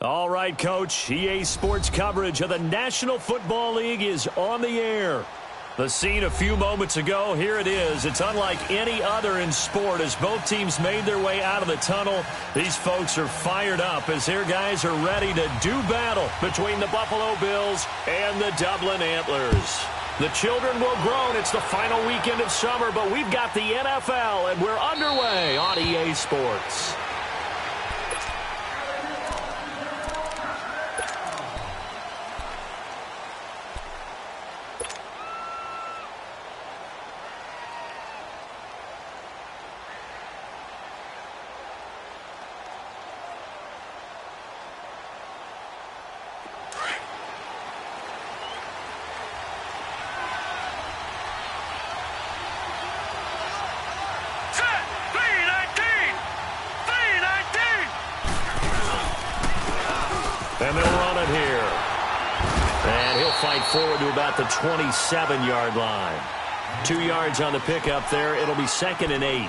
All right, Coach. EA Sports coverage of the National Football League is on the air. The scene a few moments ago, here it is. It's unlike any other in sport as both teams made their way out of the tunnel. These folks are fired up as their guys are ready to do battle between the Buffalo Bills and the Dublin Antlers. The children will groan. It's the final weekend of summer, but we've got the NFL, and we're underway on EA Sports. And they'll run it here. And he'll fight forward to about the 27-yard line. 2 yards on the pickup there. It'll be 2nd and 8.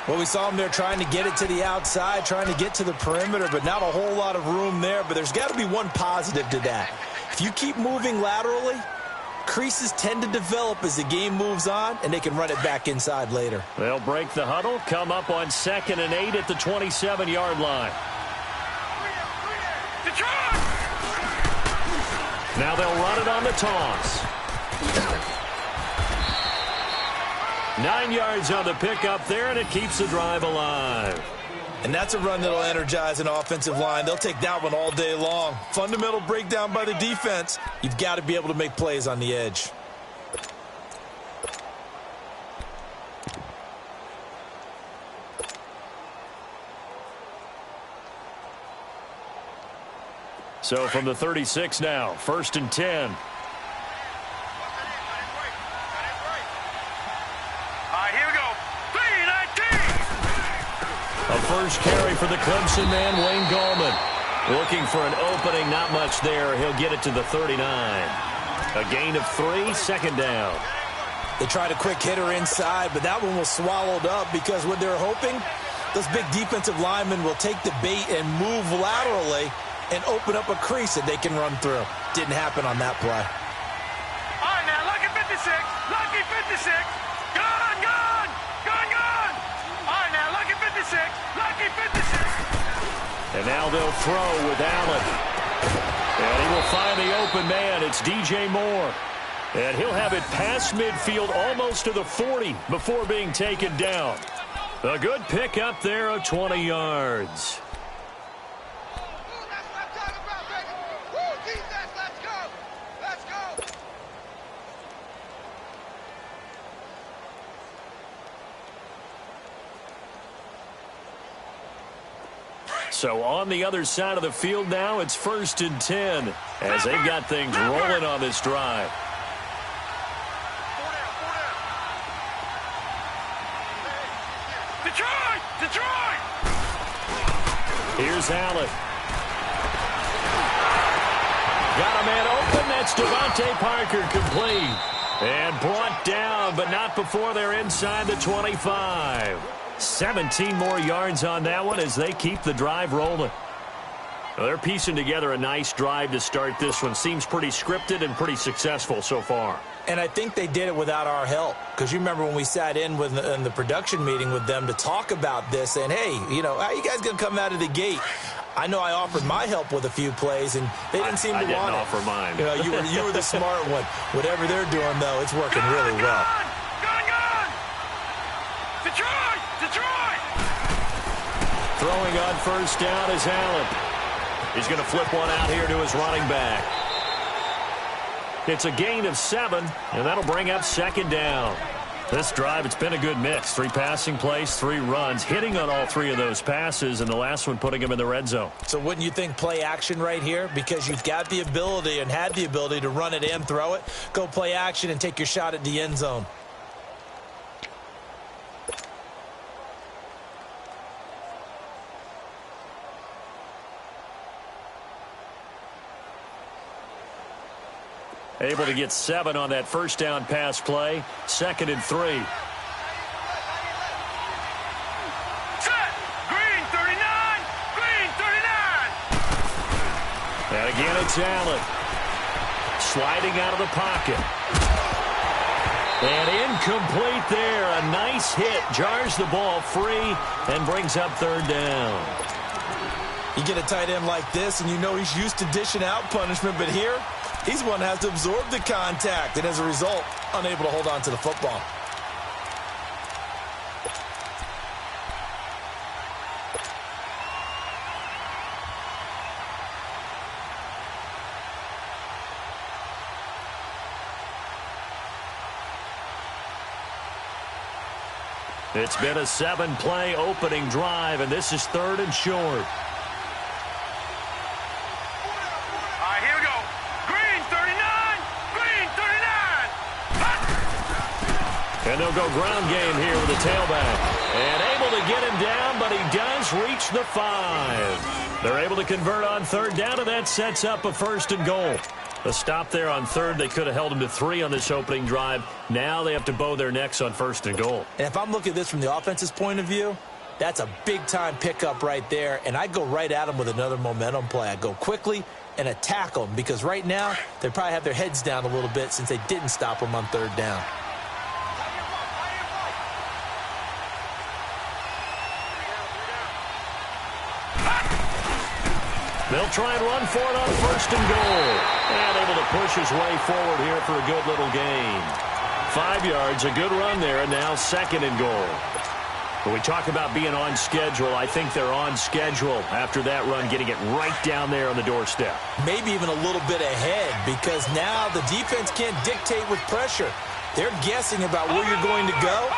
Well, we saw him there trying to get it to the outside, trying to get to the perimeter, but not a whole lot of room there. But there's got to be one positive to that. If you keep moving laterally, creases tend to develop as the game moves on, and they can run it back inside later. They'll break the huddle, come up on 2nd and 8 at the 27-yard line. Now they'll run it on the toss. 9 yards on the pickup there, and it keeps the drive alive. And that's a run that'll energize an offensive line. They'll take that one all day long. Fundamental breakdown by the defense. You've got to be able to make plays on the edge. So from the 36 now, 1st and 10. Here we go. 3-19. A first carry for the Clemson man, Wayne Gallman. Looking for an opening, not much there. He'll get it to the 39. A gain of 3, 2nd down. They tried a quick hitter inside, but that one was swallowed up because what they're hoping, those big defensive linemen will take the bait and move laterally and open up a crease that they can run through. Didn't happen on that play. All right, now, lucky 56. Lucky 56. Gone, gone. Gone, gone. All right, now, lucky 56. Lucky 56. And now they'll throw with Allen. And he will find the open man. It's DJ Moore. And he'll have it past midfield almost to the 40 before being taken down. A good pick up there of 20 yards. So on the other side of the field now, it's 1st and 10 as they've got things rolling on this drive. Detroit! Detroit! Here's Allen. Got a man open. That's Devontae Parker complete. And brought down, but not before they're inside the 25. 17 more yards on that one as they keep the drive rolling. Well, they're piecing together a nice drive to start this one. Seems pretty scripted and pretty successful so far. And I think they did it without our help. Because you remember when we sat in the production meeting with them to talk about this, and hey, you know, how you guys going to come out of the gate? I know I offered my help with a few plays, and they didn't seem to want it. I didn't offer mine. You know, you were the smart one. Whatever they're doing, though, it's working really well. Gone! Detroit! Detroit! Throwing on 1st down is Allen. He's going to flip one out here to his running back. It's a gain of 7, and that'll bring up 2nd down. This drive, it's been a good mix. 3 passing plays, 3 runs, hitting on all 3 of those passes, and the last one putting him in the red zone. So wouldn't you think play action right here? Because you've got the ability and had the ability to run it and throw it. Go play action and take your shot at the end zone. Able to get 7 on that 1st down pass play. 2nd and 3. Set! Green 39! Green 39! Again, it's Allen. Sliding out of the pocket. And incomplete there. A nice hit. Jars the ball free and brings up third down. You get a tight end like this, and you know he's used to dishing out punishment, but here, he's one that has to absorb the contact, and as a result, unable to hold on to the football. It's been a 7-play opening drive, and this is third and short. All right, here we go. Green, 39. Green, 39. Hot. And they'll go ground game here with the tailback. And able to get him down, but he does reach the 5. They're able to convert on third down, and that sets up a first and goal. A stop there on third. They could have held him to 3 on this opening drive. Now they have to bow their necks on first and goal. And if I'm looking at this from the offense's point of view, that's a big-time pickup right there, and I go right at them with another momentum play. I go quickly and attack them because right now they probably have their heads down a little bit since they didn't stop them on third down. They'll try and run for it on first and goal. And able to push his way forward here for a good little gain. 5 yards, a good run there, and now second and goal. When we talk about being on schedule, I think they're on schedule after that run, getting it right down there on the doorstep. Maybe even a little bit ahead because now the defense can't dictate with pressure. They're guessing about where you're going to go.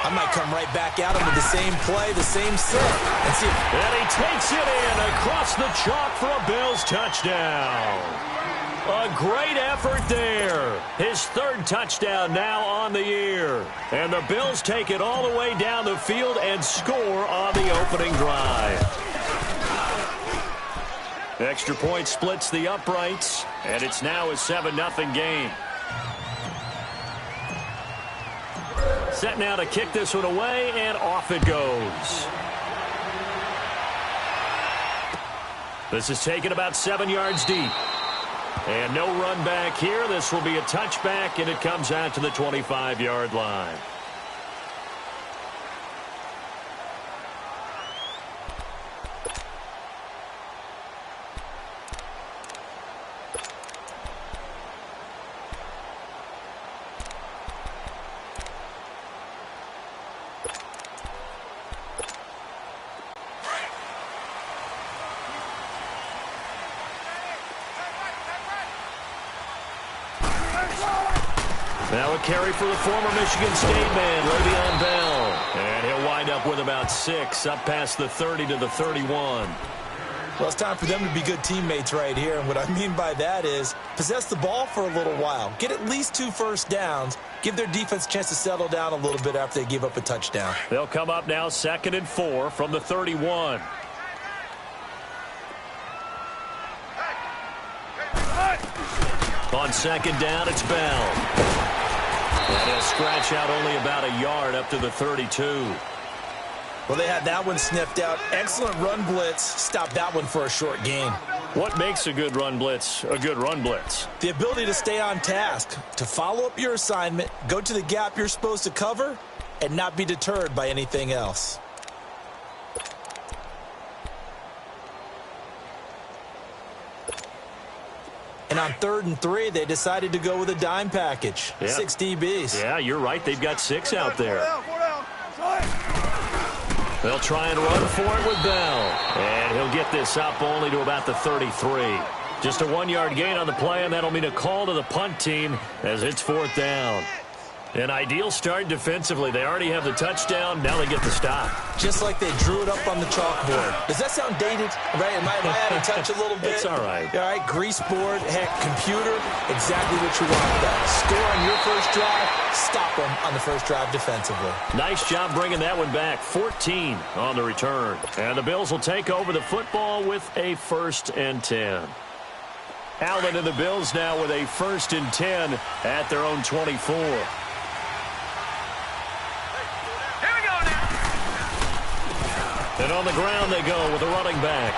I might come right back at him with the same play, the same set. And he takes it in across the chalk for a Bills touchdown. A great effort there. His third touchdown now on the year. And the Bills take it all the way down the field and score on the opening drive. Extra point splits the uprights, and it's now a 7-0 game. Set now to kick this one away, and off it goes. This is taken about 7 yards deep. And no run back here. This will be a touchback, and it comes out to the 25-yard line. Now a carry for the former Michigan State man, Le'Veon Bell. And he'll wind up with about 6, up past the 30 to the 31. Well, it's time for them to be good teammates right here. And what I mean by that is possess the ball for a little while. Get at least 2 first downs. Give their defense a chance to settle down a little bit after they give up a touchdown. They'll come up now 2nd and 4 from the 31. On second down, it's Bell. And he'll scratch out only about a yard up to the 32. Well, they had that one sniffed out. Excellent run blitz. Stopped that one for a short gain. What makes a good run blitz a good run blitz? The ability to stay on task, to follow up your assignment, go to the gap you're supposed to cover, and not be deterred by anything else. And on 3rd and 3, they decided to go with a dime package. Yeah. 6 DBs. Yeah, you're right. They've got 6 out there. They'll try and run for it with Bell. And he'll get this up only to about the 33. Just a 1-yard gain on the play, and that'll mean a call to the punt team as it's 4th down. An ideal start defensively. They already have the touchdown. Now they get the stop. Just like they drew it up on the chalkboard. Does that sound dated? Right? Am I out of touch a little bit? It's all right. All right, grease board, heck, computer, exactly what you want. That. Score on your first drive, stop them on the first drive defensively. Nice job bringing that one back. 14 on the return. And the Bills will take over the football with a 1st and 10. Allen and the Bills now with a 1st and 10 at their own 24. And on the ground they go with a running back.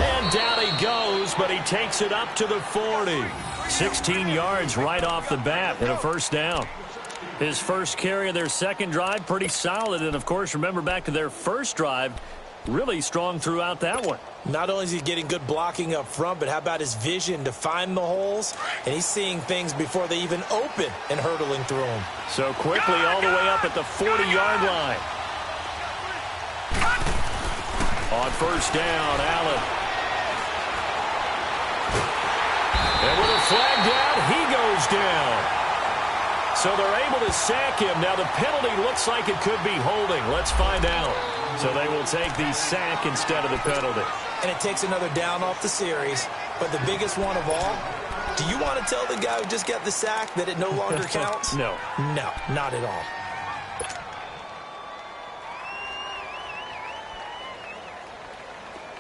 And down he goes, but he takes it up to the 40. 16 yards right off the bat and a first down. His first carry of their second drive, pretty solid. And, of course, remember back to their first drive, really strong throughout that one. Not only is he getting good blocking up front, but how about his vision to find the holes? And he's seeing things before they even open and hurdling through them. So quickly all the way up at the 40-yard line. On first down, Allen. And with a flag down, he goes down. So they're able to sack him. Now the penalty looks like it could be holding. Let's find out. So they will take the sack instead of the penalty. And it takes another down off the series. But the biggest one of all, do you want to tell the guy who just got the sack that it no longer counts? No. No, not at all.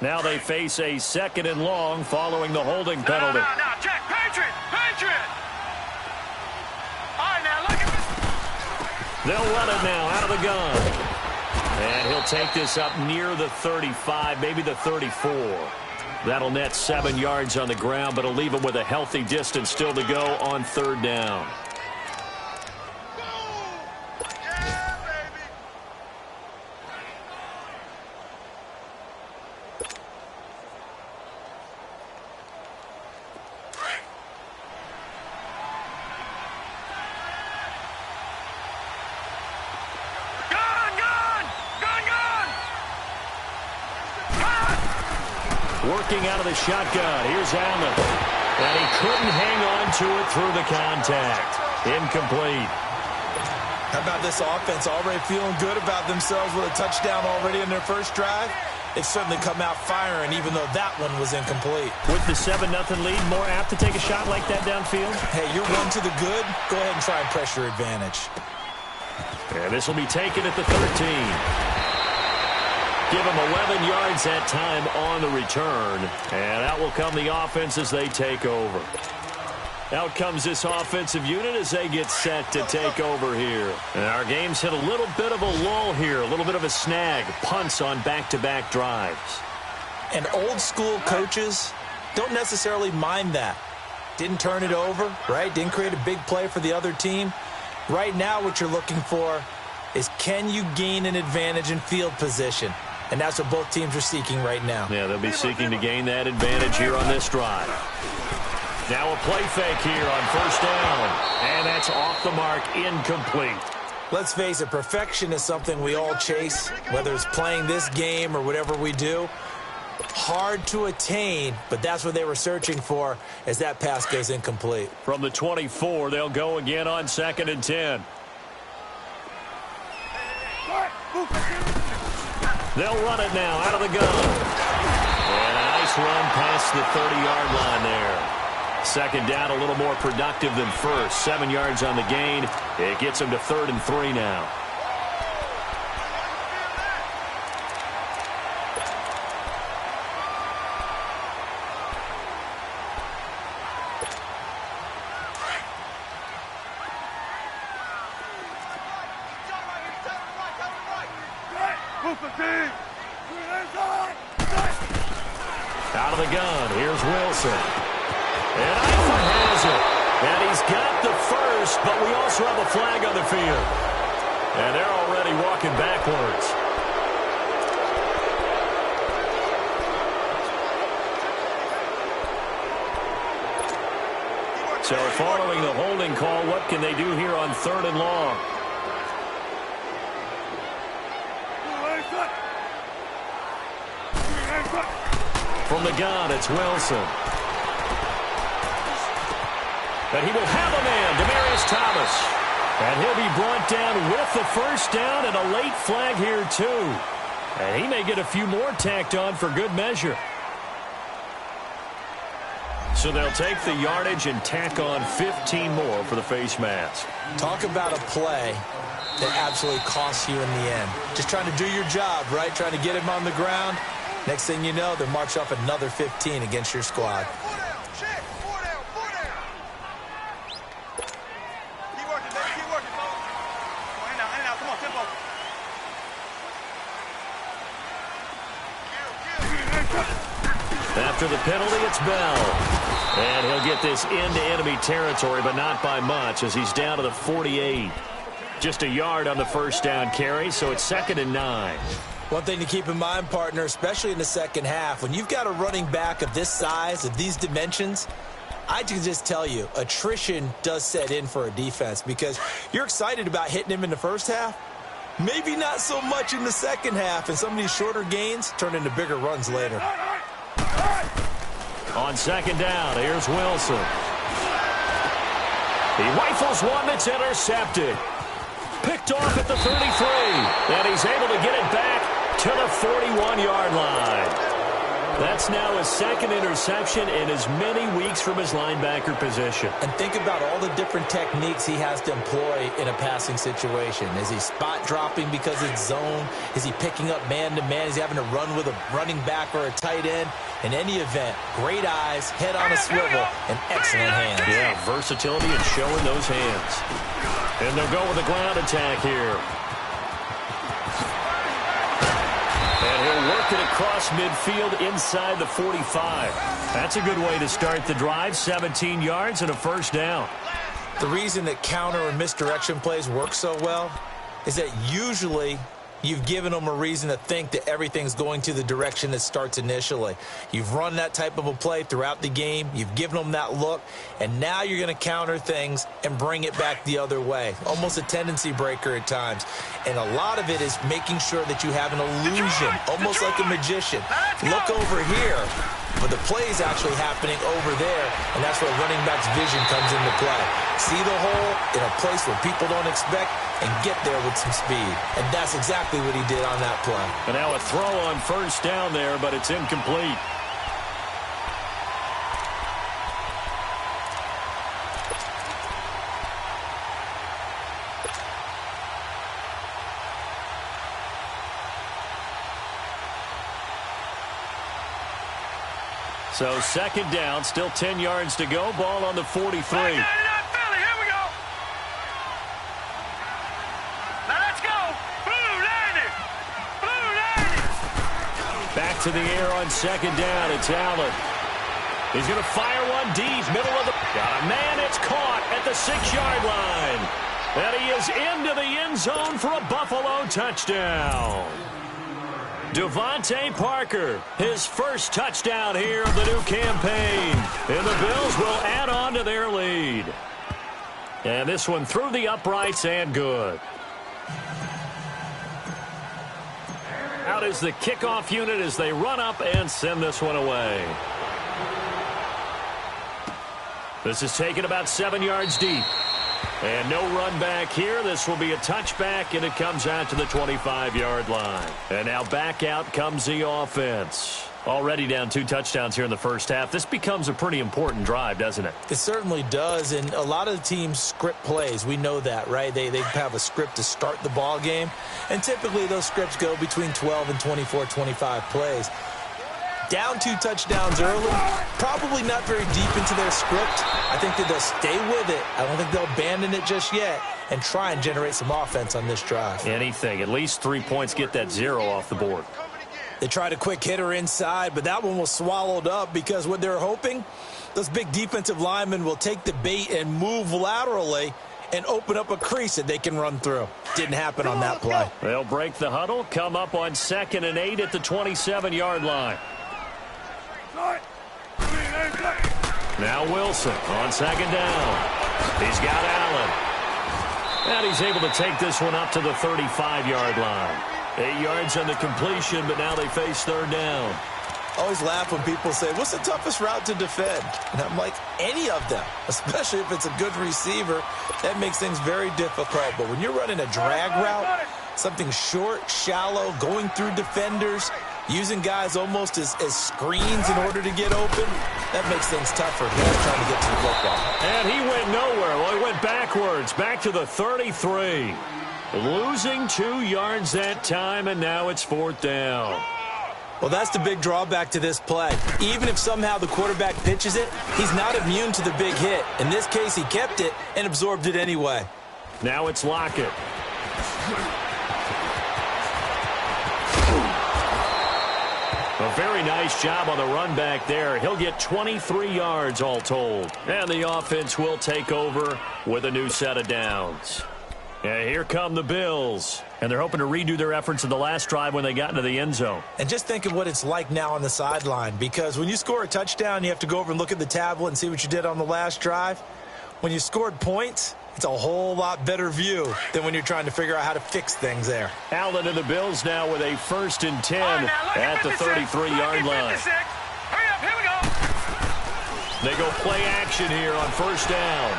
Now they face a second and long following the holding penalty. Now, check. Patriot! Patriot! All right, now, look at this. They'll run it now out of the gun. And he'll take this up near the 35, maybe the 34. That'll net 7 yards on the ground, but it'll leave him with a healthy distance still to go on third down. Working out of the shotgun. Here's Allen. And he couldn't hang on to it through the contact. Incomplete. How about this offense already feeling good about themselves with a touchdown already in their first drive? They've certainly come out firing, even though that one was incomplete. With the 7-0 lead, more apt to take a shot like that downfield? Hey, you're one to the good. Go ahead and try and press your advantage. And this will be taken at the 13. Give them 11 yards that time on the return. And out will come the offense as they take over. Out comes this offensive unit as they get set to take over here. And our game's hit a little bit of a lull here, a little bit of a snag. Punts on back-to-back drives. And old-school coaches don't necessarily mind that. Didn't turn it over, right? Didn't create a big play for the other team. Right now what you're looking for is, can you gain an advantage in field position? And that's what both teams are seeking right now. Yeah, they'll be seeking to gain that advantage here on this drive. Now a play fake here on first down. And that's off the mark, incomplete. Let's face it, perfection is something we all chase, whether it's playing this game or whatever we do. Hard to attain, but that's what they were searching for as that pass goes incomplete. From the 24, they'll go again on 2nd and 10. They'll run it now out of the gun. And a nice run past the 30-yard line there. Second down, a little more productive than first. 7 yards on the gain. It gets them to 3rd and 3 now. Out of the gun, here's Wilson. And Eifert has it. And he's got the first, but we also have a flag on the field. And they're already walking backwards. So following the holding call, what can they do here on 3rd and long? From the gun, it's Wilson. And he will have a man, Demaryius Thomas. And he'll be brought down with the first down and a late flag here, too. And he may get a few more tacked on for good measure. So they'll take the yardage and tack on 15 more for the face mask. Talk about a play that absolutely costs you in the end. Just trying to do your job, right? Trying to get him on the ground. Next thing you know, they march off another 15 against your squad. After the penalty, it's Bell. And he'll get this into enemy territory, but not by much as he's down to the 48. Just a yard on the first down carry, so it's 2nd and 9. One thing to keep in mind, partner, especially in the second half, when you've got a running back of this size, of these dimensions, I can just tell you, attrition does set in for a defense because you're excited about hitting him in the first half. Maybe not so much in the second half, and some of these shorter gains turn into bigger runs later. On 2nd down, here's Wilson. He rifles one that's intercepted. Picked off at the 33, and he's able to get it back to the 41-yard line. That's now his 2nd interception in as many weeks from his linebacker position. And think about all the different techniques he has to employ in a passing situation. Is he spot dropping because it's zone? Is he picking up man-to-man? Is he having to run with a running back or a tight end? In any event, great eyes, head on a swivel, and excellent hands. Yeah, versatility and showing those hands. And they'll go with a ground attack here. And he'll work it across midfield inside the 45. That's a good way to start the drive. 17 yards and a first down. The reason that counter and misdirection plays work so well is that usually you've given them a reason to think that everything's going to the direction that starts initially. You've run that type of a play throughout the game. You've given them that look. And now you're going to counter things and bring it back the other way. Almost a tendency breaker at times. And a lot of it is making sure that you have an illusion, almost like a magician. Look over here, but the play is actually happening over there, and that's where running back's vision comes into play. See the hole in a place where people don't expect and get there with some speed. And that's exactly what he did on that play. And now a throw on first down there, but it's incomplete. So 2nd down, still 10 yards to go. Ball on the 43. Here we go. Now let's go. Blue landed. Blue landed. Back to the air on 2nd down. It's Allen. He's going to fire one deep, middle of the... Got a man. It's caught at the 6-yard line. And he is into the end zone for a Buffalo touchdown. Devontae Parker, his first touchdown here of the new campaign. And the Bills will add on to their lead. And this one through the uprights and good. Out is the kickoff unit as they run up and send this one away. This is taken about 7 yards deep. And no run back here. This will be a touchback, and it comes out to the 25-yard line. And now back out comes the offense. Already down 2 touchdowns here in the first half. This becomes a pretty important drive, doesn't it? It certainly does, and a lot of the teams script plays. We know that, right? They have a script to start the ball game, and typically those scripts go between 12 and 24, 25 plays. Down 2 touchdowns early, probably not very deep into their script. I think that they'll stay with it. I don't think they'll abandon it just yet and try and generate some offense on this drive. Anything. At least 3 points, get that 0 off the board. They tried a quick hitter inside, but that one was swallowed up because what they're hoping, those big defensive linemen will take the bait and move laterally and open up a crease that they can run through. Didn't happen on that play. They'll break the huddle, come up on 2nd and 8 at the 27-yard line. Now Wilson on 2nd down. He's got Allen. And he's able to take this one up to the 35-yard line. 8 yards on the completion, but now they face 3rd down. I always laugh when people say, what's the toughest route to defend? And I'm like, any of them, especially if it's a good receiver. That makes things very difficult. But when you're running a drag route, something short, shallow, going through defenders, using guys almost as screens in order to get open, that makes things tougher. Guys trying to get to the football. And he went nowhere. Well, he went backwards, back to the 33. Losing 2 yards that time, and now it's 4th down. Well, that's the big drawback to this play. Even if somehow the quarterback pitches it, he's not immune to the big hit. In this case, he kept it and absorbed it anyway. Now it's Lockett. A very nice job on the run back there. He'll get 23 yards all told. And the offense will take over with a new set of downs. And here come the Bills. And they're hoping to redo their efforts in the last drive when they got into the end zone. And just think of what it's like now on the sideline, because when you score a touchdown, you have to go over and look at the tablet and see what you did on the last drive. When you scored points, it's a whole lot better view than when you're trying to figure out how to fix things there. Allen and the Bills now with a 1st and 10 at the 33-yard line. Hurry up, here we go. They go play action here on 1st down.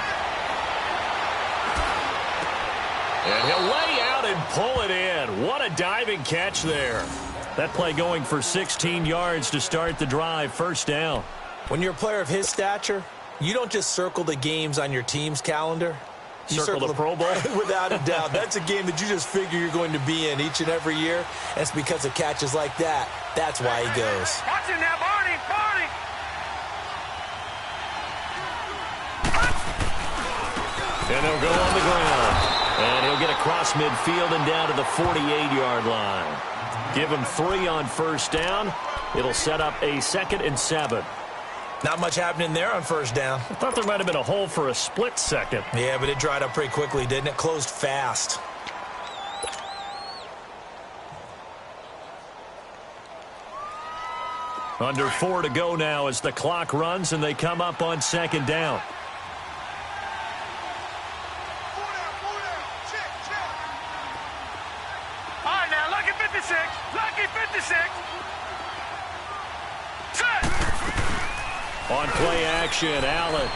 And he'll lay out and pull it in. What a diving catch there. That play going for 16 yards to start the drive, 1st down. When you're a player of his stature, you don't just circle the games on your team's calendar. You circle the Pro Bowl? Without a doubt. That's a game that you just figure you're going to be in each and every year. And it's because of catches like that. That's why he goes. Watch it now, Barney, Barney. And they'll go on the ground. And he'll get across midfield and down to the 48-yard line. Give him 3 on 1st down. It'll set up a 2nd and 7. Not much happening there on 1st down. I thought there might have been a hole for a split second. Yeah, but it dried up pretty quickly, didn't it? Closed fast. Under 4 to go now as the clock runs and they come up on 2nd down. All right, now, lucky 56. Lucky 56. Set. On play action, Allen.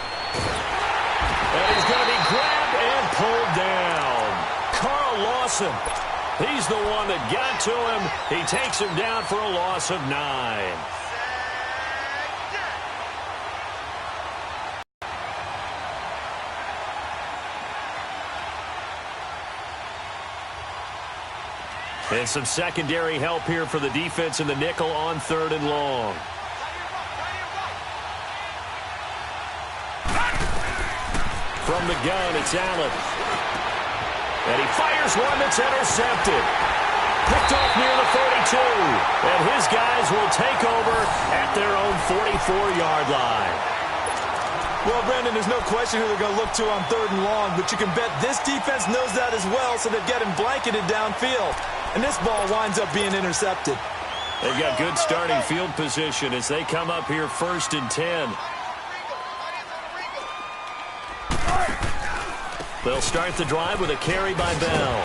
And he's going to be grabbed and pulled down. Carl Lawson. He's the one that got to him. He takes him down for a loss of 9. And some secondary help here for the defense in the nickel on 3rd and long. From the gun, it's Allen. And he fires one that's intercepted. Picked off near the 32. And his guys will take over at their own 44-yard line. Well, Brandon, there's no question who they're going to look to on 3rd and long, but you can bet this defense knows that as well, so they've got him blanketed downfield. And this ball winds up being intercepted. They've got good starting field position as they come up here 1st and 10. They'll start the drive with a carry by Bell.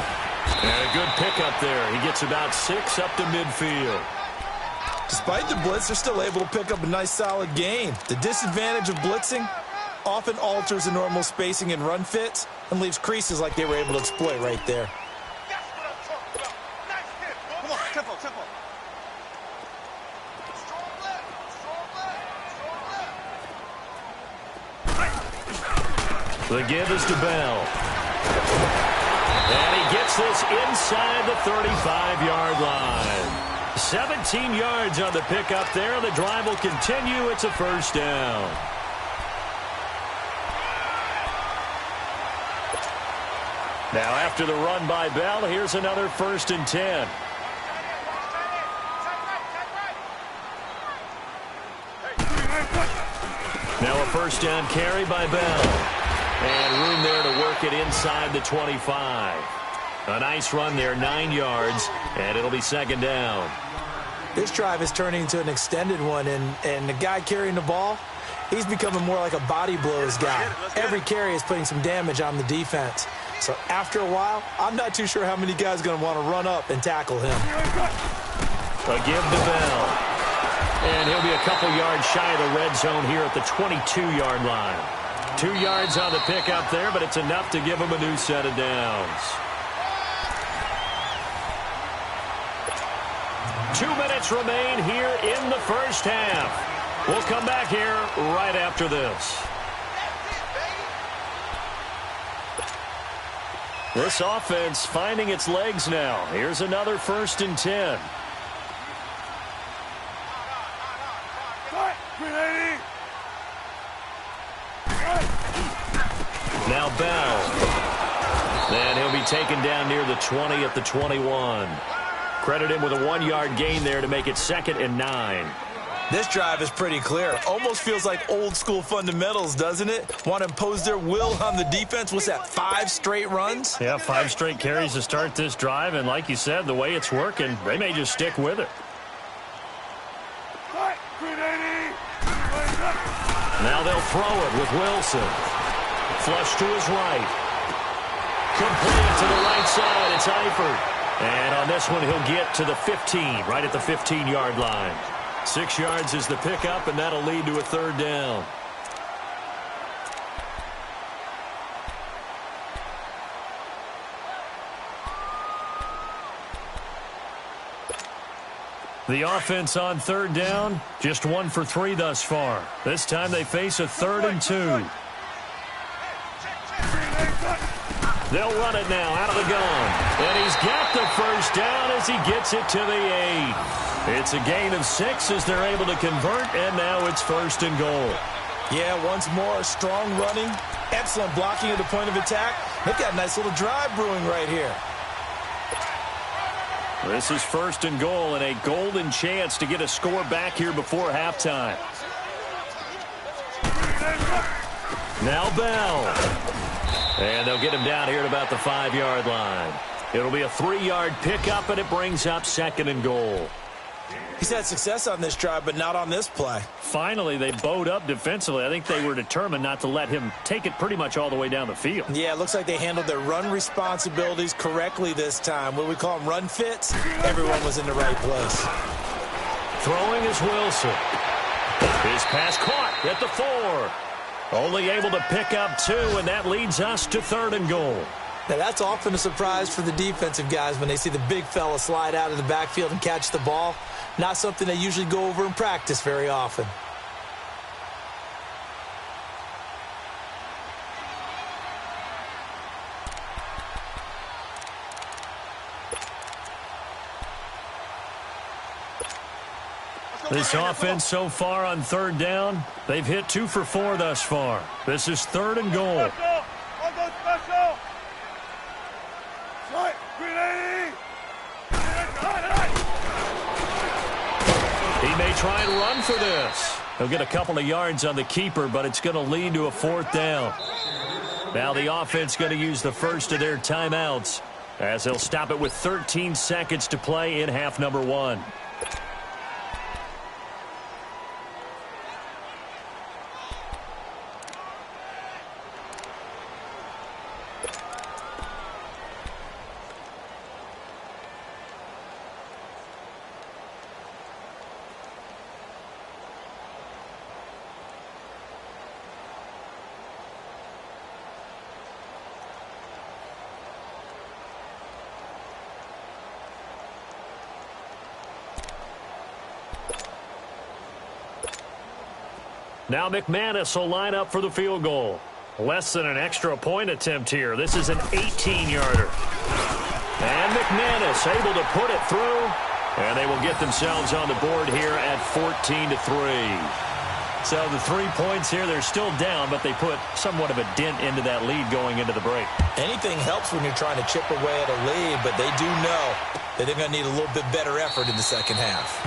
And a good pickup there. He gets about 6 up to midfield. Despite the blitz, they're still able to pick up a nice solid gain. The disadvantage of blitzing often alters the normal spacing and run fits and leaves creases like they were able to exploit right there. That's what I'm talking about. Nice hit. Come on, tempo, tempo. Strong left, strong left, strong left. The give is to Bell. And he gets this inside the 35-yard line. 17 yards on the pickup there. The drive will continue. It's a 1st down. Now after the run by Bell, here's another 1st and 10. Now a 1st down carry by Bell. And room there to work it inside the 25. A nice run there, 9 yards, and it'll be 2nd down. This drive is turning into an extended one, and the guy carrying the ball, he's becoming more like a body blows guy. Every carry is putting some damage on the defense. So after a while, I'm not too sure how many guys are going to want to run up and tackle him. A give to Bell. And he'll be a couple yards shy of the red zone here at the 22-yard line. 2 yards on the pickup there, but it's enough to give him a new set of downs. 2 minutes remain here in the 1st half. We'll come back here right after this. This offense finding its legs now. Here's another 1st and 10. Now Bell. And he'll be taken down near the 20 at the 21. Credit him with a 1-yard gain there to make it 2nd and 9. This drive is pretty clear. Almost feels like old school fundamentals, doesn't it? Want to impose their will on the defense. What's that, 5 straight runs? Yeah, 5 straight carries to start this drive. And like you said, the way it's working, they may just stick with it. Now they'll throw it with Wilson. Flush to his right. Complete to the right side. It's Eifert. And on this one, he'll get to the 15, right at the 15-yard line. 6 yards is the pickup, and that'll lead to a 3rd down. The offense on 3rd down, just 1 for 3 thus far. This time they face a 3rd and 2. They'll run it now out of the gun. And he's got the 1st down as he gets it to the 8. It's a gain of 6 as they're able to convert, and now it's 1st and goal. Yeah, once more, strong running, excellent blocking at the point of attack. They've got a nice little drive brewing right here. This is 1st and goal and a golden chance to get a score back here before halftime. Now Bell. And they'll get him down here at about the 5-yard line. It'll be a 3-yard pickup, and it brings up 2nd and goal. He's had success on this drive, but not on this play. Finally, they bowed up defensively. I think they were determined not to let him take it pretty much all the way down the field. Yeah, it looks like they handled their run responsibilities correctly this time. What we call them run fits, everyone was in the right place. Throwing is Wilson. His pass caught at the 4. Only able to pick up 2, and that leads us to 3rd and goal. Now, that's often a surprise for the defensive guys when they see the big fella slide out of the backfield and catch the ball. Not something they usually go over in practice very often. This offense so far on 3rd down, they've hit 2 for 4 thus far. This is 3rd and goal. He may try and run for this. He'll get a couple of yards on the keeper, but it's going to lead to a 4th down. Now the offense going to use the first of their timeouts as they'll stop it with 13 seconds to play in half number 1. Now McManus will line up for the field goal. Less than an extra point attempt here. This is an 18-yarder. And McManus able to put it through. And they will get themselves on the board here at 14-3. So the 3 points here, they're still down, but they put somewhat of a dent into that lead going into the break. Anything helps when you're trying to chip away at a lead, but they do know that they're going to need a little bit better effort in the second half.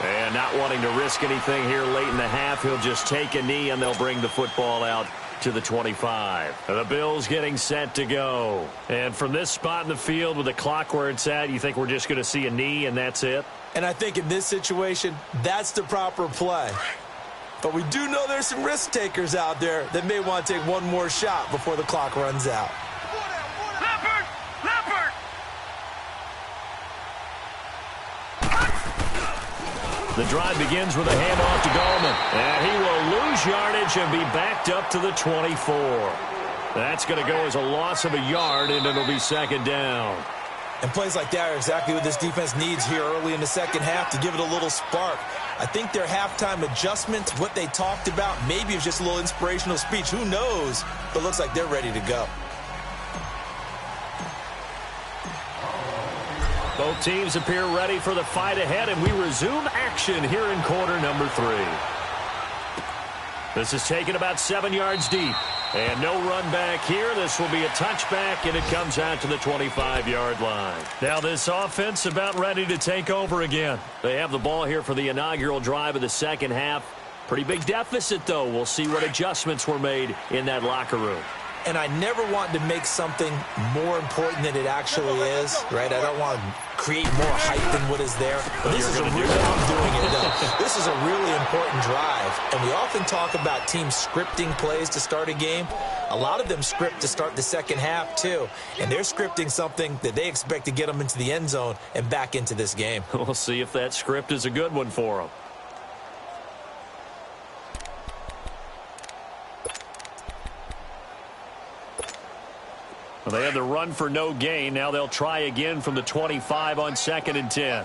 And not wanting to risk anything here late in the half, he'll just take a knee and they'll bring the football out to the 25. The Bills getting set to go. And from this spot in the field with the clock where it's at, you think we're just going to see a knee and that's it? And I think in this situation, that's the proper play. But we do know there's some risk takers out there that may want to take one more shot before the clock runs out. The drive begins with a handoff to Gallman. And he will lose yardage and be backed up to the 24. That's going to go as a loss of a yard, and it'll be 2nd down. And plays like that are exactly what this defense needs here early in the second half to give it a little spark. I think their halftime adjustments, what they talked about, maybe it was just a little inspirational speech. Who knows? But it looks like they're ready to go. Both teams appear ready for the fight ahead, and we resume action here in quarter number 3. This is taken about 7 yards deep. And no run back here. This will be a touchback, and it comes out to the 25-yard line. Now this offense about ready to take over again. They have the ball here for the inaugural drive of the second half. Pretty big deficit, though. We'll see what adjustments were made in that locker room. And I never want to make something more important than it actually is, right? I don't want to create more hype than what is there. But this is a really, I'm doing it though. This is a really important drive. And we often talk about teams scripting plays to start a game. A lot of them script to start the second half, too. And they're scripting something that they expect to get them into the end zone and back into this game. We'll see if that script is a good one for them. Well, they had the run for no gain. Now they'll try again from the 25 on 2nd and 10.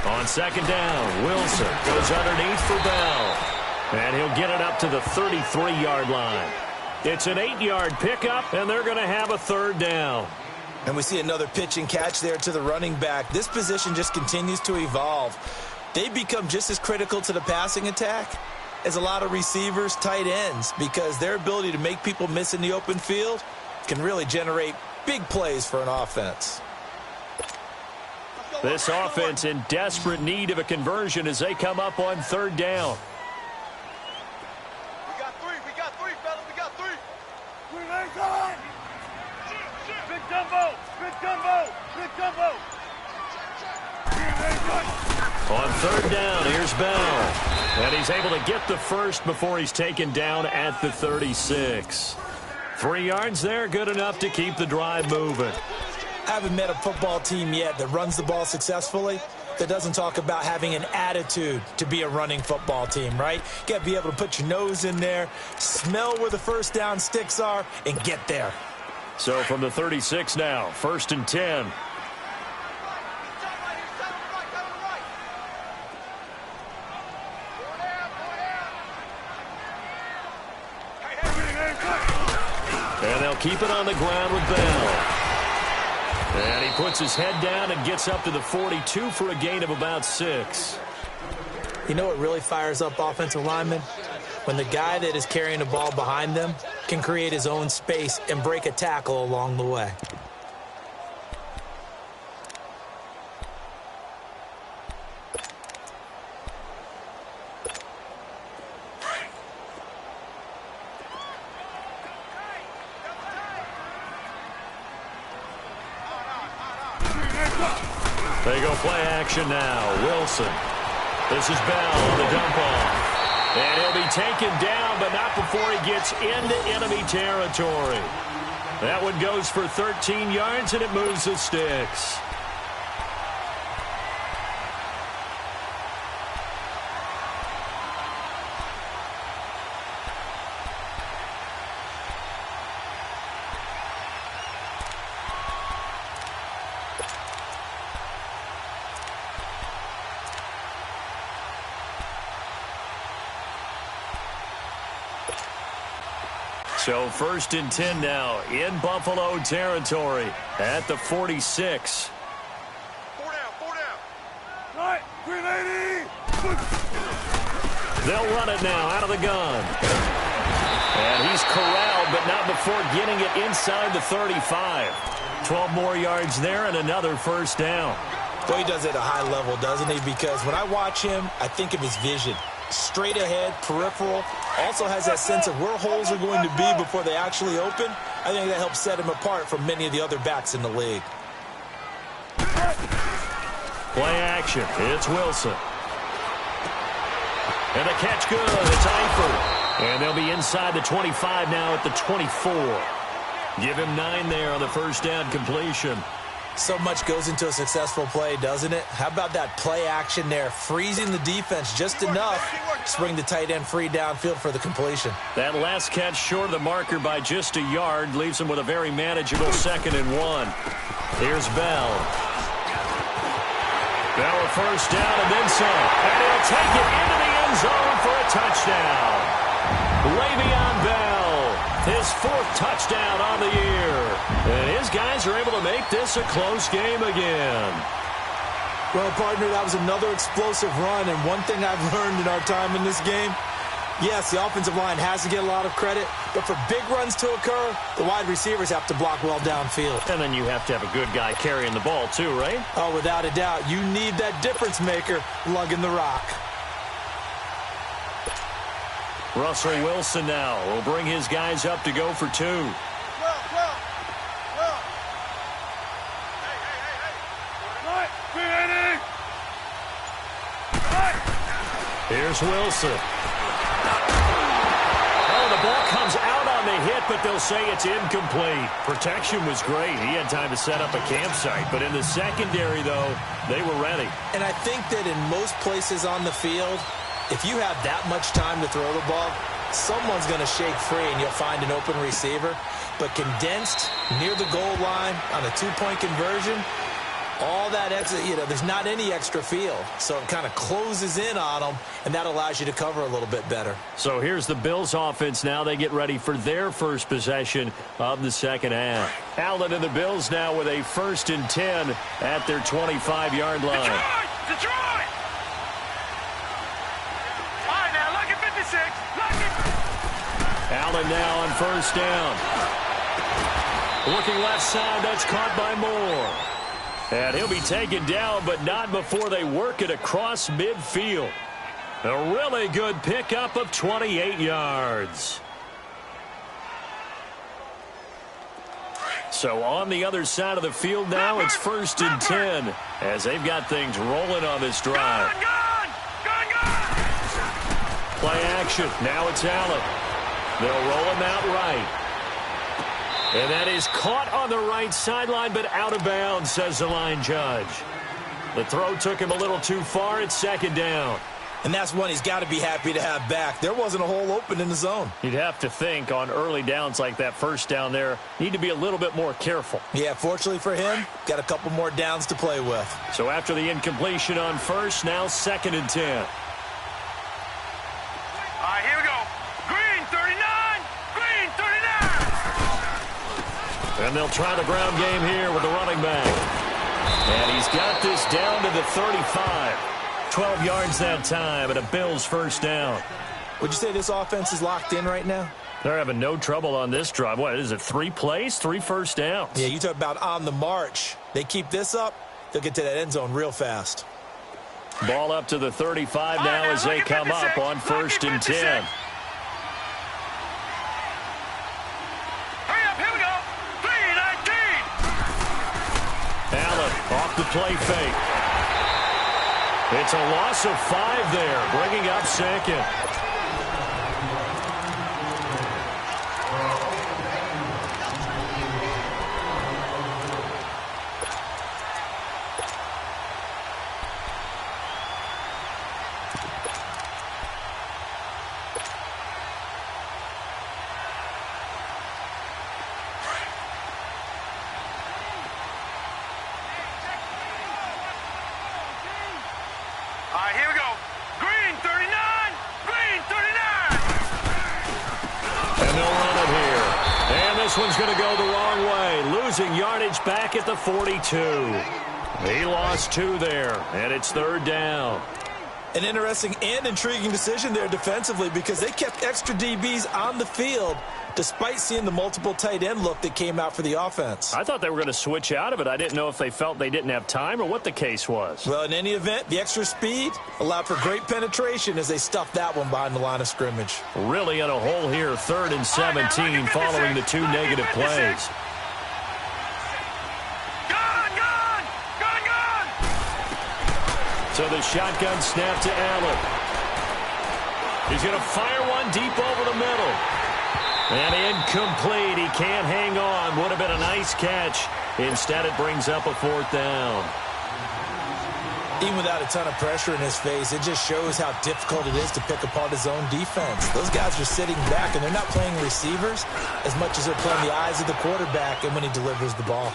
On 2nd down, Wilson goes underneath for Bell. And he'll get it up to the 33-yard line. It's an 8-yard pickup, and they're going to have a 3rd down. And we see another pitch and catch there to the running back. This position just continues to evolve. They become just as critical to the passing attack as a lot of receivers, tight ends, because their ability to make people miss in the open field can really generate big plays for an offense. This offense in desperate need of a conversion as they come up on 3rd down. We got three, fellas, we got three. Big Dumbo, big Dumbo, big Dumbo. On 3rd down, here's Bell. And he's able to get the first before he's taken down at the 36. 3 yards there, good enough to keep the drive moving. I haven't met a football team yet that runs the ball successfully that doesn't talk about having an attitude to be a running football team, right? You got to be able to put your nose in there, smell where the first down sticks are, and get there. So from the 36 now, 1st and 10. And they'll keep it on the ground with Bell. And he puts his head down and gets up to the 42 for a gain of about 6. You know what really fires up offensive linemen? When the guy that is carrying the ball behind them can create his own space and break a tackle along the way. They go play action now. Wilson. This is Bell on the dump off. And he'll be taken down, but not before he gets into enemy territory. That one goes for 13 yards, and it moves the sticks. So 1st and 10 now in Buffalo territory at the 46. 4 down. Right, 380. They'll run it now out of the gun. And he's corralled, but not before getting it inside the 35. 12 more yards there and another 1st down. Boy, he does it at a high level, doesn't he? Because when I watch him, I think of his vision. Straight ahead, peripheral, also has that sense of where holes are going to be before they actually open. I think that helps set him apart from many of the other backs in the league. Play action. It's Wilson. And the catch good. It's Eifert. And they'll be inside the 25 now at the 24. Give him 9 there on the 1st down completion. So much goes into a successful play, doesn't it? How about that play action there? Freezing the defense just enough to bring the tight end free downfield for the completion. That last catch short of the marker by just a yard leaves him with a very manageable 2nd and 1. Here's Bell. Bell a 1st down and then some. And he'll take it into the end zone for a touchdown. Le'Veon Bell, his 4th touchdown on the year. And his guys are able to make this a close game again. Well, partner, that was another explosive run, and one thing I've learned in our time in this game, yes, the offensive line has to get a lot of credit, but for big runs to occur, the wide receivers have to block well downfield. And then you have to have a good guy carrying the ball too, right? Oh, without a doubt. You need that difference maker lugging the rock. Russell Wilson now will bring his guys up to go for two. Here's Wilson. Oh, the ball comes out on the hit, but they'll say it's incomplete. Protection was great. He had time to set up a campsite, but in the secondary, though, they were ready. And I think that in most places on the field, if you have that much time to throw the ball, someone's going to shake free and you'll find an open receiver. But condensed near the goal line on a two-point conversion, all that extra, there's not any extra field. So it kind of closes in on them, and that allows you to cover a little bit better. So here's the Bills offense now. They get ready for their first possession of the second half. Allen and the Bills now with a 1st and 10 at their 25-yard line. Detroit! All right, now, lucky 56. Lucky. Allen now on 1st down. Looking left side, that's caught by Moore. And he'll be taken down, but not before they work it across midfield. A really good pickup of 28 yards. So on the other side of the field now, it's 1st and 10 as they've got things rolling on this drive. Gun! Play action. Now it's Allen. They'll roll him out right. And that is caught on the right sideline, but out of bounds, says the line judge. The throw took him a little too far. It's 2nd down. And that's one he's got to be happy to have back. There wasn't a hole open in the zone. You'd have to think on early downs like that 1st down there, need to be a little bit more careful. Yeah, fortunately for him, got a couple more downs to play with. So after the incompletion on 1st, now 2nd and 10. All right, here we go. Green, 39. Green, 39. And they'll try the ground game here with the running back. And he's got this down to the 35. 12 yards that time, and a Bills 1st down. Would you say this offense is locked in right now? They're having no trouble on this drive. What is it, 3 plays, 3 first downs? Yeah, you talk about on the march. They keep this up, they'll get to that end zone real fast. Ball up to the 35 now as they come up on 1st and 10. Allen off the play fake. It's a loss of 5 there, bringing up 2nd. All right, here we go. Green, 39. Green, 39. And they'll run it here. And this one's going to go the wrong way. Losing yardage back at the 42. He lost 2 there, and it's 3rd down. An interesting and intriguing decision there defensively because they kept extra DBs on the field despite seeing the multiple tight end look that came out for the offense. I thought they were going to switch out of it. I didn't know if they felt they didn't have time or what the case was. Well, in any event, the extra speed allowed for great penetration as they stuffed that one behind the line of scrimmage. Really in a hole here, 3rd and 17 following the 2 negative plays. So the shotgun snap to Allen. He's going to fire one deep over the middle. And incomplete. He can't hang on. Would have been a nice catch. Instead, it brings up a 4th down. Even without a ton of pressure in his face, it just shows how difficult it is to pick apart his own defense. Those guys are sitting back, and they're not playing receivers as much as they're playing the eyes of the quarterback and when he delivers the ball.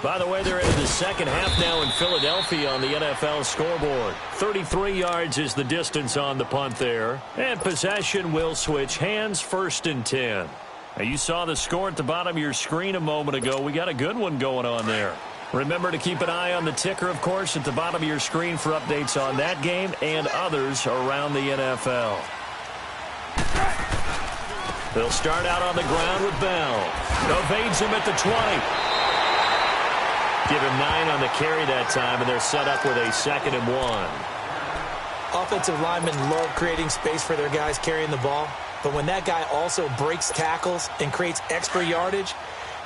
By the way, they're into the second half now in Philadelphia on the NFL scoreboard. 33 yards is the distance on the punt there. And possession will switch hands, 1st and 10. Now, you saw the score at the bottom of your screen a moment ago. We got a good one going on there. Remember to keep an eye on the ticker, of course, at the bottom of your screen for updates on that game and others around the NFL. They'll start out on the ground with Bell. Evades him at the 20. Give him 9 on the carry that time, and they're set up with a 2nd and 1. Offensive linemen love creating space for their guys carrying the ball, but when that guy also breaks tackles and creates extra yardage,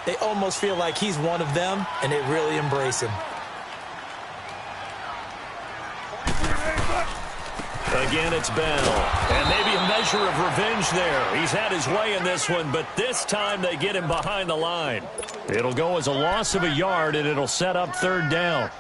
they almost feel like he's one of them, and they really embrace him. Again, it's Bell. And maybe a measure of revenge there. He's had his way in this one, but this time they get him behind the line. It'll go as a loss of a yard, and it'll set up 3rd down.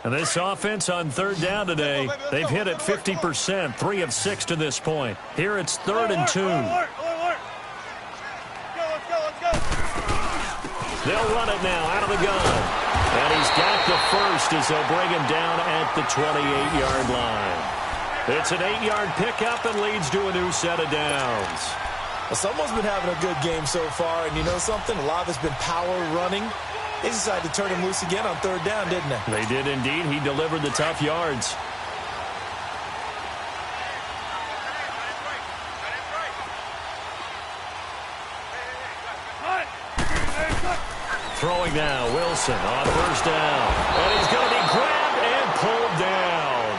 And this offense on 3rd down today, they've hit it 50%, 3 of 6 to this point. Here it's 3rd and 2. They'll run it now out of the gun. And he's got the first as they'll bring him down at the 28-yard line. It's an 8-yard pickup and leads to a new set of downs. Well, someone's been having a good game so far, and you know something? A lot of it's been power running. They decided to turn him loose again on 3rd down, didn't they? They did indeed. He delivered the tough yards. Throwing now, Wilson on 1st down. And he's going to be grabbed and pulled down.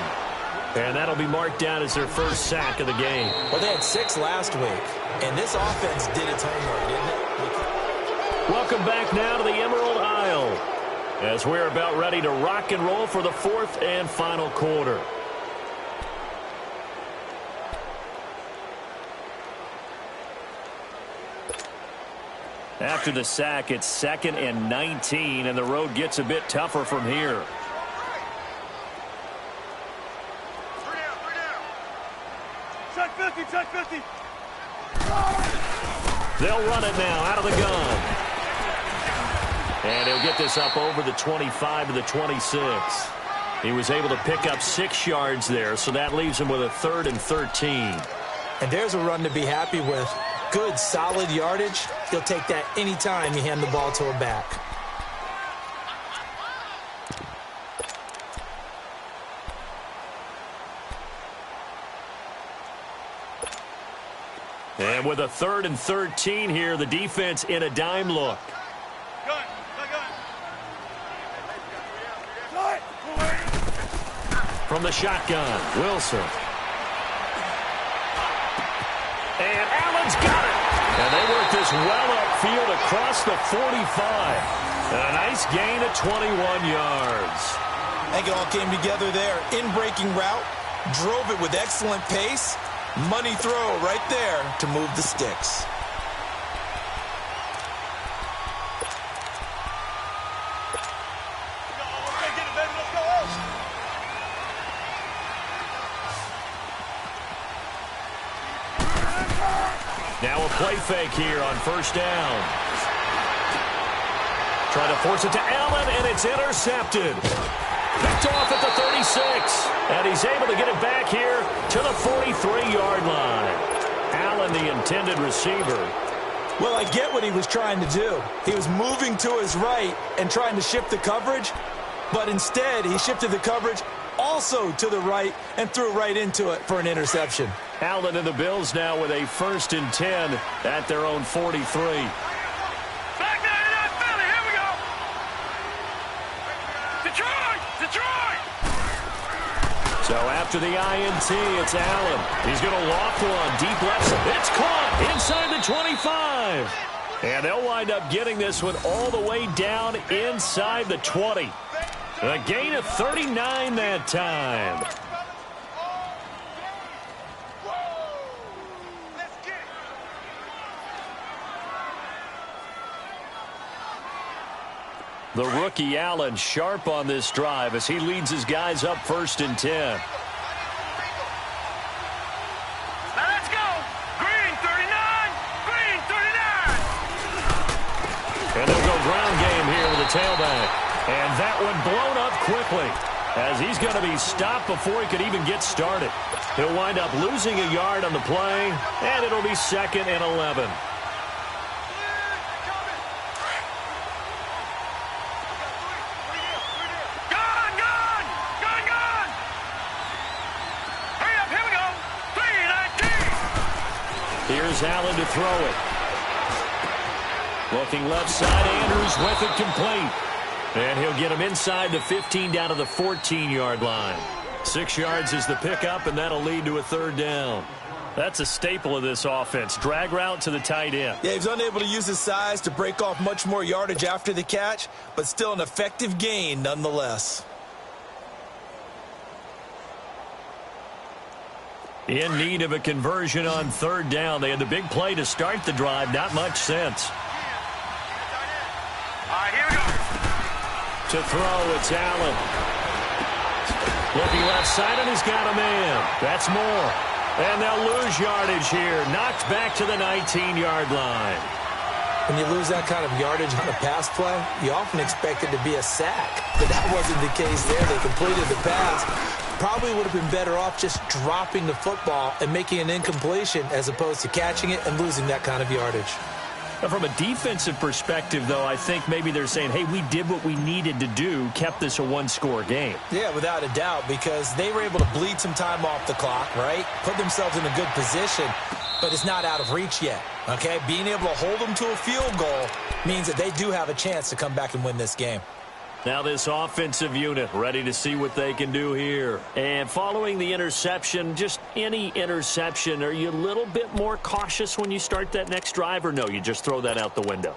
And that'll be marked down as their first sack of the game. Well, they had 6 last week, and this offense did its homework, didn't it? Welcome back now to the Emerald Isle as we're about ready to rock and roll for the 4th and final quarter. After the sack, it's 2nd and 19, and the road gets a bit tougher from here. 3 down. Check 50, check 50. They'll run it now out of the gun. And he'll get this up over the 25 to the 26. He was able to pick up 6 yards there, so that leaves him with a 3rd and 13. And there's a run to be happy with. Good, solid yardage. He'll take that anytime you hand the ball to a back. And with a 3rd and 13 here, the defense in a dime look. From the shotgun, Wilson. And Allen's got it. And they work this well upfield across the 45. And a nice gain of 21 yards. I think it all came together there. In-breaking route, drove it with excellent pace. Money throw right there to move the sticks. Now a play fake here on 1st down. Trying to force it to Allen, and it's intercepted. Picked off at the 36. And he's able to get it back here to the 43-yard line. Allen, the intended receiver. Well, I get what he was trying to do. He was moving to his right and trying to shift the coverage, but instead he shifted the coverage also to the right and threw right into it for an interception. Allen and the Bills now with a 1st and 10 at their own 43. Back there to that Philly. Here we go. Detroit! So after the INT, it's Allen. He's going to loft one deep left. It's caught inside the 25. And they'll wind up getting this one all the way down inside the 20. A gain of 39 that time. The rookie Allen sharp on this drive as he leads his guys up 1st and 10. Now let's go. Green 39. Green 39. And they'll go ground game here with the tailback. And that one blown up quickly, as he's going to be stopped before he could even get started. He'll wind up losing a yard on the play, and it'll be 2nd and 11. Here's Allen to throw it. Looking left side, Andrews with it complete. And he'll get him inside the 15 down to the 14-yard line. 6 yards is the pickup, and that'll lead to a 3rd down. That's a staple of this offense. Drag route to the tight end. Yeah, he's unable to use his size to break off much more yardage after the catch, but still an effective gain nonetheless. In need of a conversion on 3rd down. They had the big play to start the drive. Not much sense. All right, here we go. To throw, it's Allen. Looking left side, and he's got a man. That's more. And they'll lose yardage here. Knocked back to the 19-yard line. When you lose that kind of yardage on a pass play, you often expect it to be a sack. But that wasn't the case there. They completed the pass. Probably would have been better off just dropping the football and making an incompletion as opposed to catching it and losing that kind of yardage. Now, from a defensive perspective, though, I think maybe they're saying, hey, we did what we needed to do, kept this a one-score game. Yeah, without a doubt, because they were able to bleed some time off the clock, right? Put themselves in a good position, but it's not out of reach yet, okay? Being able to hold them to a field goal means that they do have a chance to come back and win this game. Now this offensive unit ready to see what they can do here. And following the interception, just any interception, are you a little bit more cautious when you start that next drive, or no, you just throw that out the window?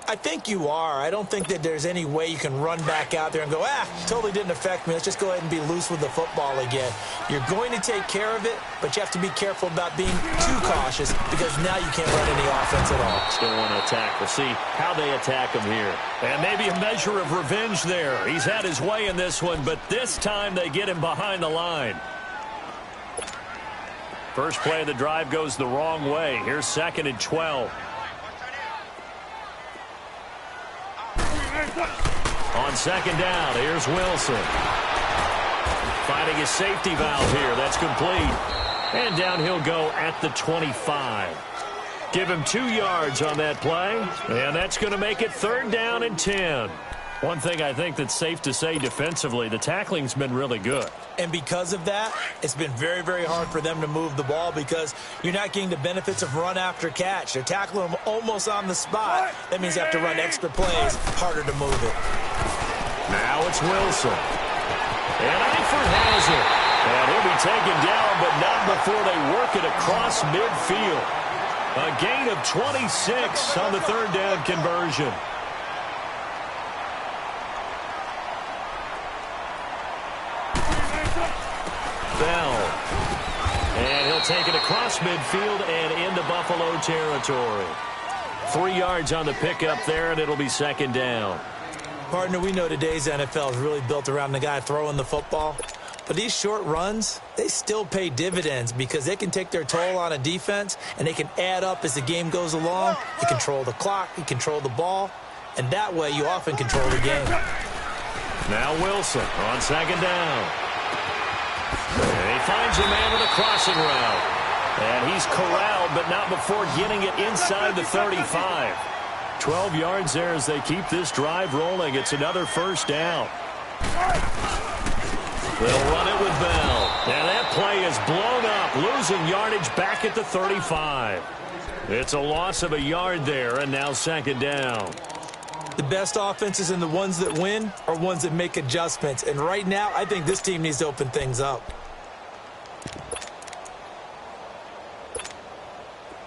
I think you are. I don't think that there's any way you can run back out there and go, totally didn't affect me. Let's just go ahead and be loose with the football again. You're going to take care of it, but you have to be careful about being too cautious because now you can't run any offense at all. Still want to attack. We'll see how they attack him here. And maybe a measure of revenge there. He's had his way in this one, but this time they get him behind the line. First play of the drive goes the wrong way. Here's 2nd and 12. On 2nd down, here's Wilson. Finding his safety valve here. That's complete. And down he'll go at the 25. Give him 2 yards on that play. And that's going to make it 3rd down and 10. One thing I think that's safe to say defensively, the tackling's been really good. And because of that, it's been very, very hard for them to move the ball because you're not getting the benefits of run after catch. They're tackling them almost on the spot. That means you have to run extra plays, harder to move it. Now it's Wilson. And Eifert has it. And he'll be taken down, but not before they work it across midfield. A gain of 26 on the 3rd down conversion. Bell. And he'll take it across midfield and into Buffalo territory. 3 yards on the pickup there, and it'll be 2nd down. Partner, we know today's NFL is really built around the guy throwing the football. But these short runs, they still pay dividends because they can take their toll on a defense, and they can add up as the game goes along. You control the clock, you control the ball, and that way you often control the game. Now Wilson on 2nd down. And he finds a man with a crossing route. And he's corralled, but not before getting it inside the 35. 12 yards there as they keep this drive rolling. It's another 1st down. They'll run it with Bell. And that play is blown up, losing yardage back at the 35. It's a loss of a yard there, and now 2nd down. The best offenses and the ones that win are ones that make adjustments. And right now, I think this team needs to open things up.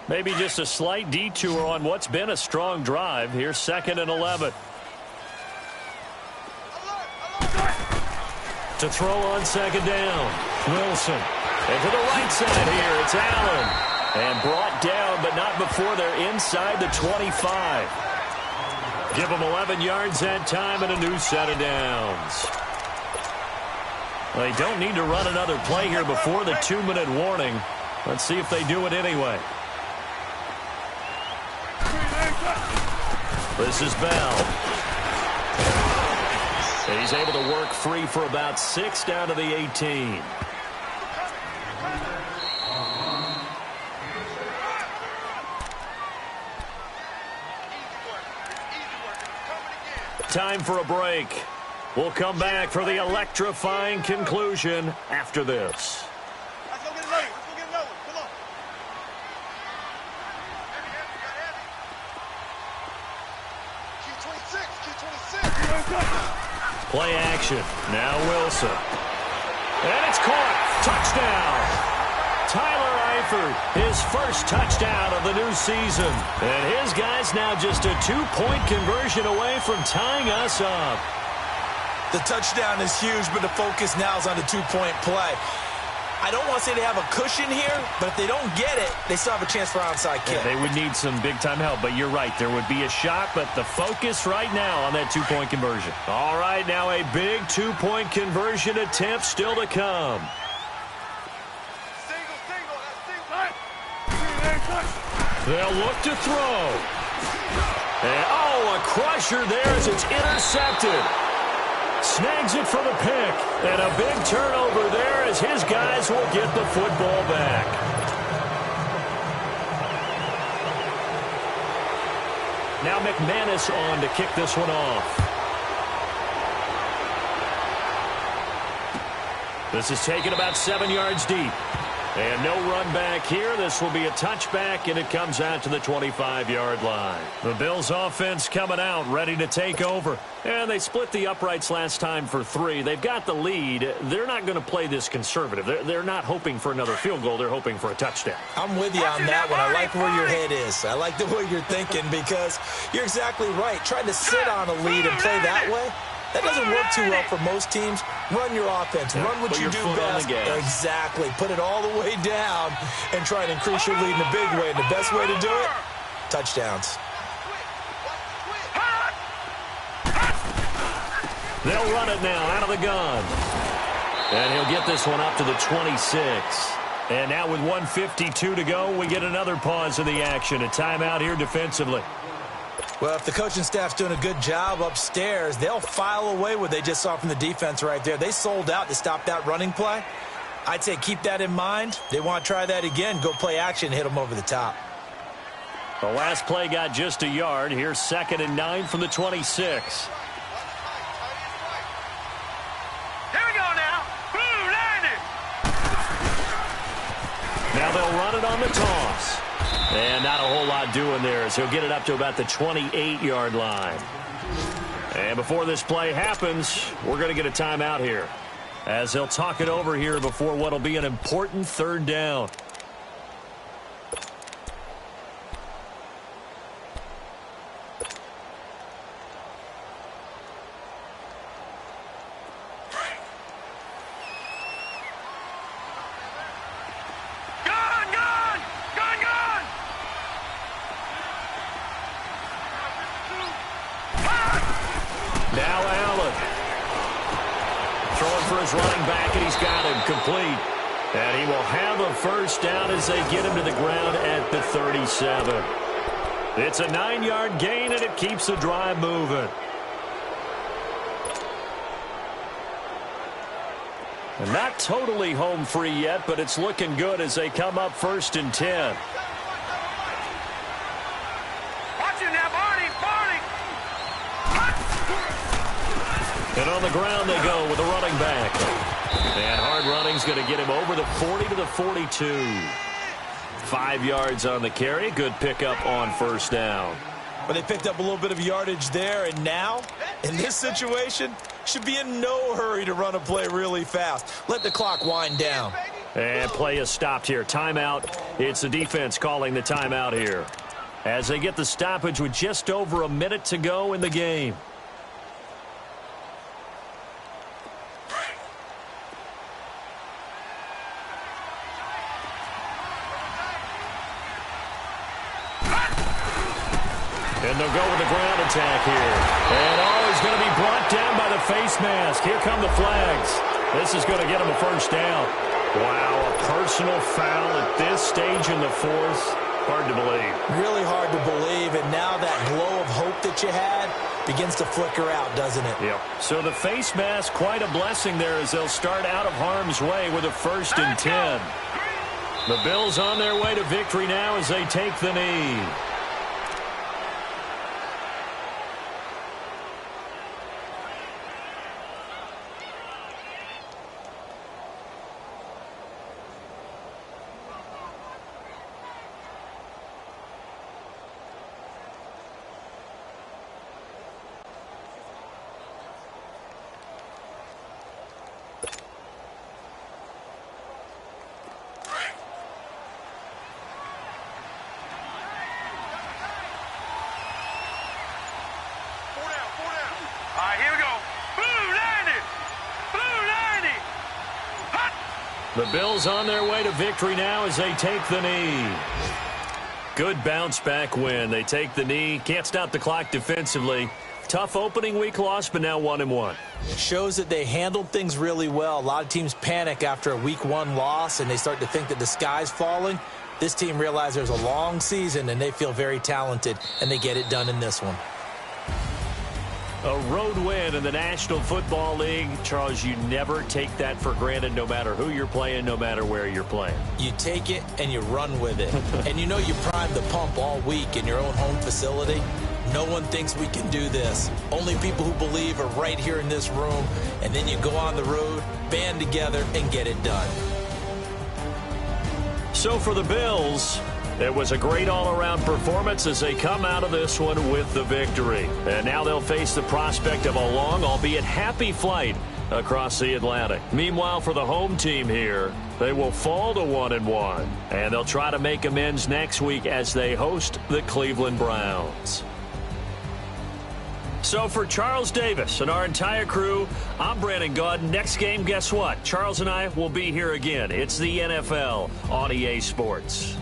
Maybe just a slight detour on what's been a strong drive. Here's 2nd and 11. To throw on 2nd down. Wilson. And to the right side here, it's Allen. And brought down, but not before they're inside the 25. Give them 11 yards that time and a new set of downs. They don't need to run another play here before the 2-minute warning. Let's see if they do it anyway. This is Bell. And he's able to work free for about 6 down to the 18. Time for a break. We'll come back for the electrifying conclusion after this. Let's go get another. Let's go get another. Come on. Q26. Play action. Now Wilson. And it's caught. Touchdown. Tyler Eifert, his first touchdown of the new season. And his guy's now just a 2-point conversion away from tying us up. The touchdown is huge, but the focus now is on the 2-point play. I don't want to say they have a cushion here, but if they don't get it, they still have a chance for onside kick. Yeah, they would need some big-time help, but you're right. There would be a shot, but the focus right now on that 2-point conversion. All right, now a big 2-point conversion attempt still to come. They'll look to throw. And, oh, a crusher there as it's intercepted. Snags it for the pick. And a big turnover there as his guys will get the football back. Now McManus on to kick this one off. This is taken about 7 yards deep. And no run back here. This will be a touchback, and it comes out to the 25-yard line. The Bills offense coming out, ready to take over. And they split the uprights last time for 3. They've got the lead. They're not going to play this conservative. They're not hoping for another field goal. They're hoping for a touchdown. I'm with you on that one. I like where your head is. I like the way you're thinking because you're exactly right. Trying to sit on a lead and play that way, that doesn't work too well for most teams. Run your offense. Run what you do best. Exactly. Put it all the way down and try and increase your lead in a big way. And the best way to do it, touchdowns. They'll run it now out of the gun. And he'll get this one up to the 26. And now with 1:52 to go, we get another pause in the action. A timeout here defensively. Well, if the coaching staff's doing a good job upstairs, they'll file away what they just saw from the defense right there. They sold out to stop that running play. I'd say keep that in mind. They want to try that again. Go play action, hit them over the top. The last play got just a yard. Here's 2nd and 9 from the 26. Here we go now. Boom, landed. Now they'll run it on the toss. And not a whole lot doing there as he'll get it up to about the 28-yard line. And before this play happens, we're going to get a timeout here as they'll talk it over here before what will be an important 3rd down. Running back, and he's got him complete. And he will have a 1st down as they get him to the ground at the 37. It's a 9-yard gain, and it keeps the drive moving. And not totally home free yet, but it's looking good as they come up 1st and 10. Watch it now, Barney. And on the ground they go with the running back. And hard running's going to get him over the 40 to the 42. 5 yards on the carry. Good pickup on 1st down. But they picked up a little bit of yardage there, and now, in this situation, should be in no hurry to run a play really fast. Let the clock wind down. And play is stopped here. Timeout. It's the defense calling the timeout here as they get the stoppage with just over a minute to go in the game. And they'll go with the ground attack here. And, oh, he's going to be brought down by the face mask. Here come the flags. This is going to get him a 1st down. Wow, a personal foul at this stage in the 4th. Hard to believe. Really hard to believe, and now that glow of hope that you had begins to flicker out, doesn't it? Yep. So the face mask, quite a blessing there as they'll start out of harm's way with a 1st and 10. The Bills on their way to victory now as they take the knee. All right, here we go. Blue 90. Blue 90. Hot. The Bills on their way to victory now as they take the knee. Good bounce-back win. They take the knee. Can't stop the clock defensively. Tough opening week loss, but now 1-1. It shows that they handled things really well. A lot of teams panic after a week 1 loss, and they start to think that the sky's falling. This team realizes there's a long season, and they feel very talented, and they get it done in this one. A road win in the National Football League. Charles, you never take that for granted no matter who you're playing, no matter where you're playing. You take it and you run with it. And you know you primed the pump all week in your own home facility. No one thinks we can do this. Only people who believe are right here in this room. And then you go on the road, band together, and get it done. So for the Bills, it was a great all-around performance as they come out of this one with the victory. And now they'll face the prospect of a long, albeit happy flight across the Atlantic. Meanwhile, for the home team here, they will fall to 1-1. And they'll try to make amends next week as they host the Cleveland Browns. So for Charles Davis and our entire crew, I'm Brandon Gaudin. Next game, guess what? Charles and I will be here again. It's the NFL on EA Sports.